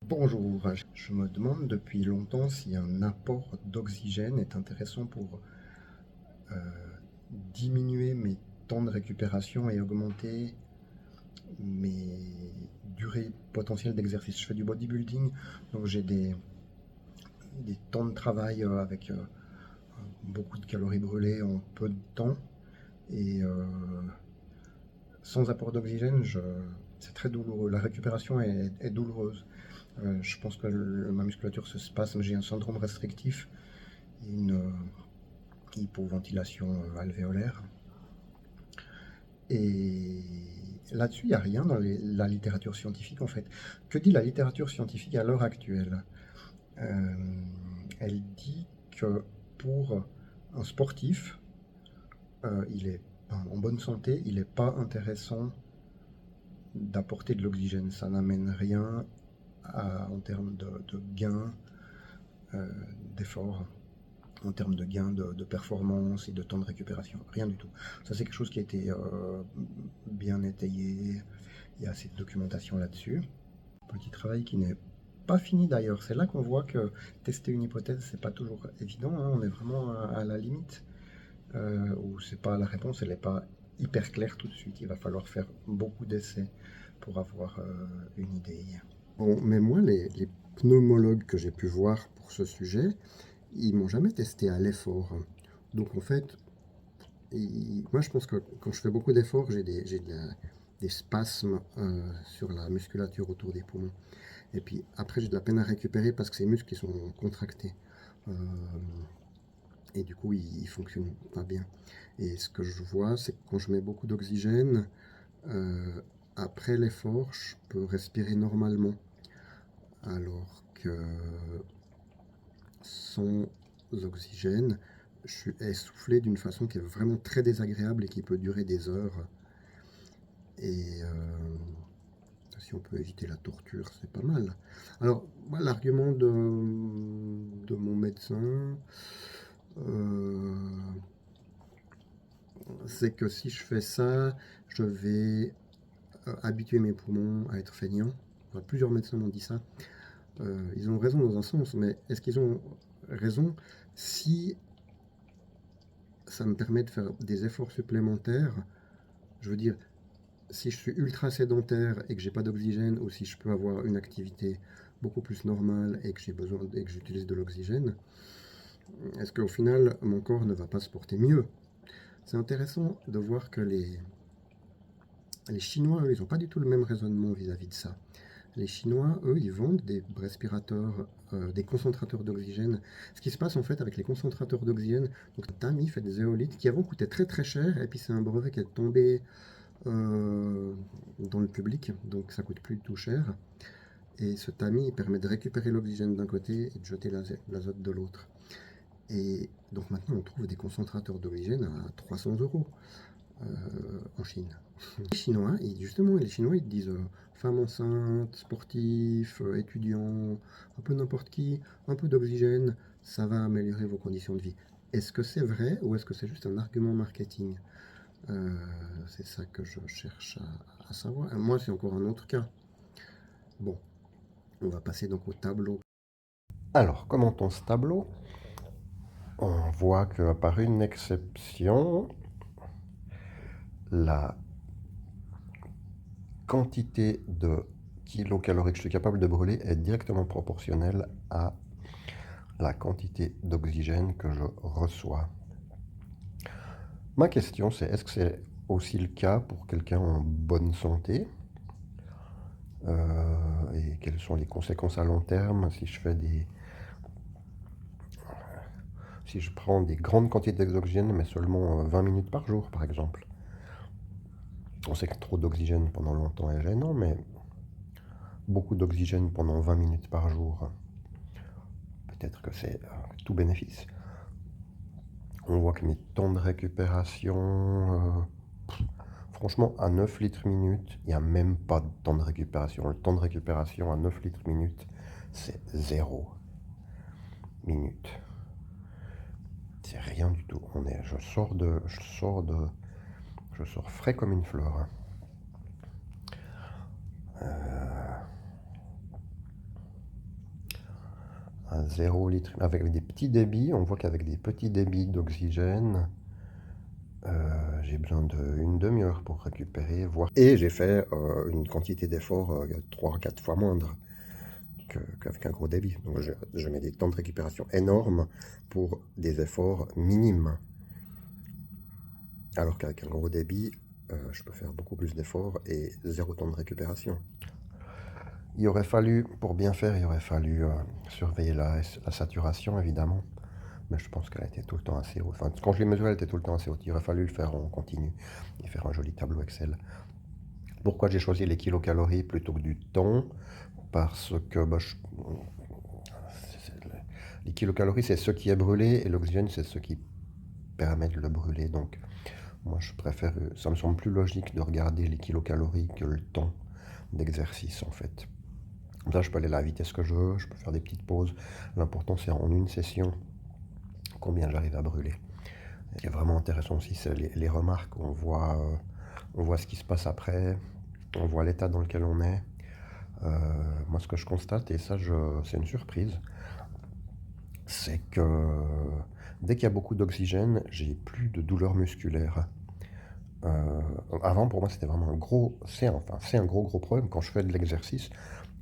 Bonjour, je me demande depuis longtemps si un apport d'oxygène est intéressant pour euh, diminuer mes temps de récupération et augmenter mes durées potentielles d'exercice. Je fais du bodybuilding, donc j'ai des temps de travail avec beaucoup de calories brûlées en peu de temps. Et sans apport d'oxygène, c'est très douloureux. La récupération est douloureuse. Je pense que ma musculature se spasme, j'ai un syndrome restrictif et une hypoventilation alvéolaire. Et là-dessus, il n'y a rien dans la littérature scientifique en fait. Que dit la littérature scientifique à l'heure actuelle? Euh, Elle dit que pour un sportif, il est en bonne santé, il n'est pas intéressant d'apporter de l'oxygène. Ça n'amène rien en termes de gains euh, d'efforts, en termes de gains de performance et de temps de récupération. Rien du tout. Ça, c'est quelque chose qui a été bien étayé. Il y a assez de documentation là-dessus. Petit travail qui n'est pas fini d'ailleurs. C'est là qu'on voit que tester une hypothèse, c'est pas toujours évident, hein. On est vraiment à la limite où c'est pas la réponse, elle n'est pas hyper claire tout de suite. Il va falloir faire beaucoup d'essais pour avoir une idée. Bon, mais moi, les pneumologues que j'ai pu voir pour ce sujet, ils m'ont jamais testé à l'effort. Donc en fait, moi je pense que quand je fais beaucoup d'efforts, des spasmes sur la musculature autour des poumons. Et puis après, j'ai de la peine à récupérer parce que ces muscles qui sont contractés. Euh, et du coup, ils fonctionnent pas bien. Et ce que je vois, c'est que quand je mets beaucoup d'oxygène, euh, après l'effort, je peux respirer normalement. Alors que sans oxygène, je suis essoufflé d'une façon qui est vraiment très désagréable et qui peut durer des heures. Et si on peut éviter la torture, c'est pas mal. Alors, moi, l'argument de mon médecin, euh, c'est que si je fais ça, je vais habituer mes poumons à être feignants. Enfin, plusieurs médecins m'ont dit ça. Ils ont raison dans un sens, mais est-ce qu'ils ont raison si ça me permet de faire des efforts supplémentaires? Je veux dire, si je suis ultra sédentaire et que j'ai pas d'oxygène, ou si je peux avoir une activité beaucoup plus normale et que j'ai besoin et que j'utilise de l'oxygène, est-ce qu'au final mon corps ne va pas se porter mieux? C'est intéressant de voir que les Chinois, eux, ils n'ont pas du tout le même raisonnement vis-à-vis de ça. Les Chinois, eux, ils vendent des respirateurs, des concentrateurs d'oxygène. Ce qui se passe en fait avec les concentrateurs d'oxygène, donc Tami fait des éolytes qui avant coûtaient très très cher, et puis c'est un brevet qui est tombé dans le public, donc ça coûte plus du tout cher. Et ce tamis permet de récupérer l'oxygène d'un côté et de jeter l'azote de l'autre. Et donc maintenant on trouve des concentrateurs d'oxygène à 300 euros en Chine. Les Chinois, justement, les Chinois ils te disent femmes enceintes, sportifs, étudiants, un peu n'importe qui, un peu d'oxygène, ça va améliorer vos conditions de vie. Est-ce que c'est vrai ou est-ce que c'est juste un argument marketing? Euh, c'est ça que je cherche à savoir. Et moi, c'est encore un autre cas. Bon, on va passer donc au tableau. Alors, commentons ce tableau. On voit que par une exception, la quantité de kilocalories que je suis capable de brûler est directement proportionnelle à la quantité d'oxygène que je reçois. Ma question, c'est est-ce que c'est aussi le cas pour quelqu'un en bonne santé? Et quelles sont les conséquences à long terme si si je prends des grandes quantités d'oxygène, mais seulement 20 minutes par jour, par exemple? On sait que trop d'oxygène pendant longtemps est gênant, mais beaucoup d'oxygène pendant 20 minutes par jour, peut-être que c'est tout bénéfice. On voit que mes temps de récupération, franchement, à 9 litres minute, il n'y a même pas de temps de récupération. Le temps de récupération à 9 litres minute, c'est 0 minute. C'est rien du tout. Je sors frais comme une fleur. à 0 litre. Avec des petits débits, on voit qu'avec des petits débits d'oxygène, j'ai besoin d'une demi-heure pour récupérer, voire... Et j'ai fait une quantité d'effort 3 à 4 fois moindre qu'avec un gros débit. Donc je mets des temps de récupération énormes pour des efforts minimes. Alors qu'avec un gros débit, je peux faire beaucoup plus d'efforts et 0 temps de récupération. Il aurait fallu, pour bien faire, il aurait fallu surveiller la saturation, évidemment. Mais je pense qu'elle était tout le temps assez haute. Enfin, quand je l'ai mesurée, elle était tout le temps assez haute. Il aurait fallu le faire en continu et faire un joli tableau Excel. Pourquoi j'ai choisi les kilocalories plutôt que du temps? Parce que les kilocalories, c'est ce qui est brûlé et l'oxygène, c'est ce qui permet de le brûler. Donc, moi, je préfère. Ça me semble plus logique de regarder les kilocalories que le temps d'exercice, en fait. Comme ça, je peux aller à la vitesse que je veux, je peux faire des petites pauses. L'important, c'est en une session combien j'arrive à brûler. Ce qui est vraiment intéressant aussi, c'est les remarques. On voit ce qui se passe après, on voit l'état dans lequel on est. Moi, ce que je constate, et ça, c'est une surprise, c'est que dès qu'il y a beaucoup d'oxygène, j'ai plus de douleur musculaire. Avant, pour moi, c'était vraiment c'est un gros problème. Quand je fais de l'exercice,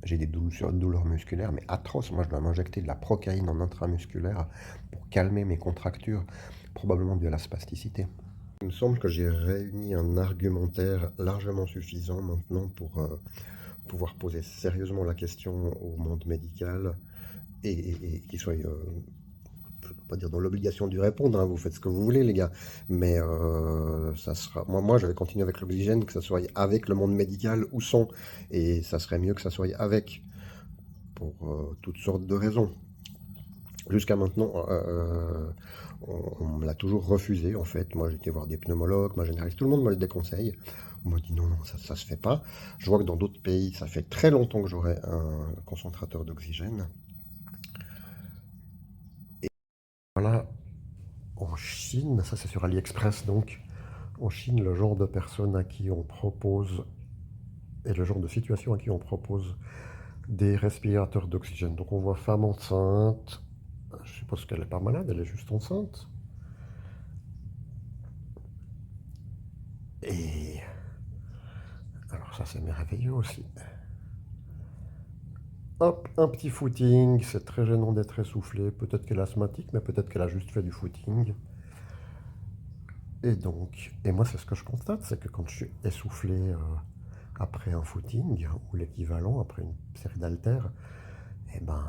j'ai des douleurs musculaires, mais atroces. Moi, je dois m'injecter de la procaïne en intramusculaire pour calmer mes contractures, probablement dû à la spasticité. Il me semble que j'ai réuni un argumentaire largement suffisant maintenant pour pouvoir poser sérieusement la question au monde médical et qu'il soit, je ne peux pas dire dans l'obligation d'y répondre, hein, vous faites ce que vous voulez les gars, mais ça sera, moi je vais continuer avec l'oxygène, que ça soit avec le monde médical ou sans, et ça serait mieux que ça soit avec, pour toutes sortes de raisons. Jusqu'à maintenant, on me l'a toujours refusé en fait. Moi j'ai été voir des pneumologues, ma généraliste, tout le monde me le déconseille. On m'a dit non, non, ça se fait pas. Je vois que dans d'autres pays, ça fait très longtemps que j'aurai un concentrateur d'oxygène. Et voilà, en Chine, ça c'est sur AliExpress donc, en Chine, le genre de personnes à qui on propose, et le genre de situation à qui on propose des respirateurs d'oxygène. Donc on voit femme enceinte, je suppose qu'elle n'est pas malade, elle est juste enceinte. Et alors ça c'est merveilleux aussi. Hop, un petit footing, c'est très gênant d'être essoufflé. Peut-être qu'elle est asthmatique, mais peut-être qu'elle a juste fait du footing. Et donc, et moi c'est ce que je constate, c'est que quand je suis essoufflé après un footing, ou l'équivalent après une série d'haltères, eh ben,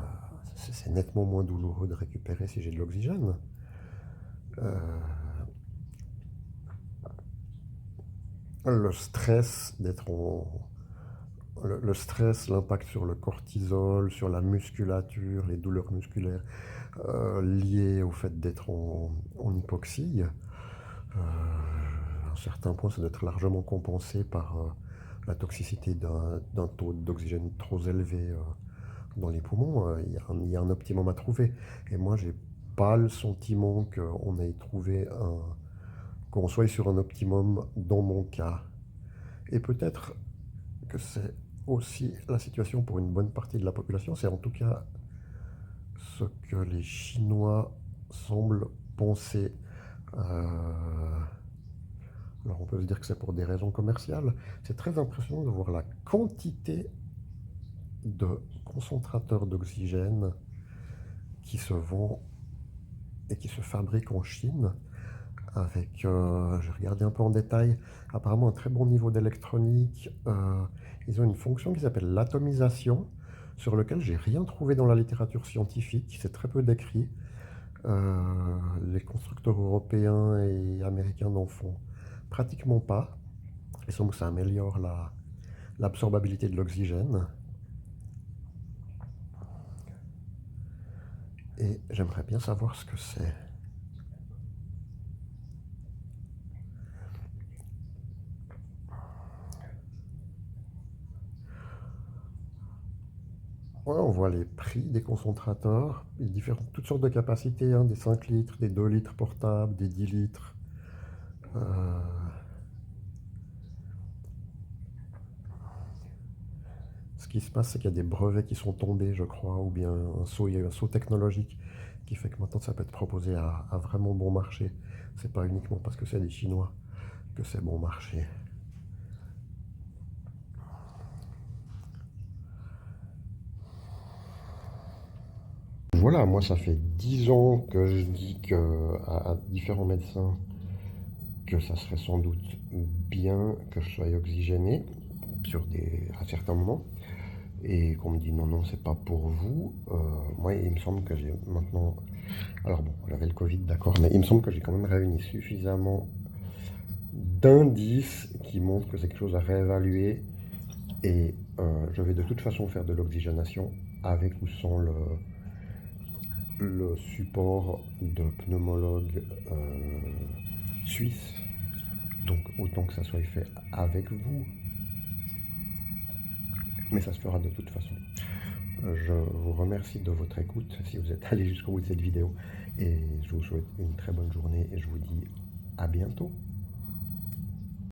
c'est nettement moins douloureux de récupérer si j'ai de l'oxygène. Euh, le stress d'être en... Le stress, l'impact sur le cortisol, sur la musculature, les douleurs musculaires liées au fait d'être en hypoxie, à un certain point, ça doit être largement compensé par la toxicité d'un taux d'oxygène trop élevé dans les poumons. Il y a un optimum à trouver. Et moi, j'ai pas le sentiment qu'on soit sur un optimum dans mon cas. Et peut-être que c'est aussi la situation pour une bonne partie de la population. C'est en tout cas ce que les Chinois semblent penser. Euh, alors on peut se dire que c'est pour des raisons commerciales. C'est très impressionnant de voir la quantité de concentrateurs d'oxygène qui se vendent et qui se fabriquent en Chine avec, j'ai regardé un peu en détail, apparemment un très bon niveau d'électronique. Ils ont une fonction qui s'appelle l'atomisation, sur lequel j'ai rien trouvé dans la littérature scientifique, c'est très peu décrit. Les constructeurs européens et américains n'en font pratiquement pas. Il semble que ça améliore l'absorbabilité de l'oxygène. Et j'aimerais bien savoir ce que c'est. Ouais, on voit les prix des concentrateurs, toutes sortes de capacités, hein, des 5 litres, des 2 litres portables, des 10 litres. Euh, ce qui se passe, c'est qu'il y a des brevets qui sont tombés, je crois, ou bien il y a eu un saut technologique qui fait que maintenant ça peut être proposé à vraiment bon marché. C'est pas uniquement parce que c'est des Chinois que c'est bon marché. Voilà, moi ça fait 10 ans que je dis à différents médecins que ça serait sans doute bien que je sois oxygéné à certains moments, et qu'on me dit non, non, c'est pas pour vous. Moi, il me semble que j'ai maintenant. Alors bon, j'avais le Covid, d'accord, mais il me semble que j'ai quand même réuni suffisamment d'indices qui montrent que c'est quelque chose à réévaluer, et je vais de toute façon faire de l'oxygénation avec ou sans le support de pneumologue suisse. Donc autant que ça soit fait avec vous, mais ça se fera de toute façon. Je vous remercie de votre écoute si vous êtes allé jusqu'au bout de cette vidéo, et je vous souhaite une très bonne journée et je vous dis à bientôt.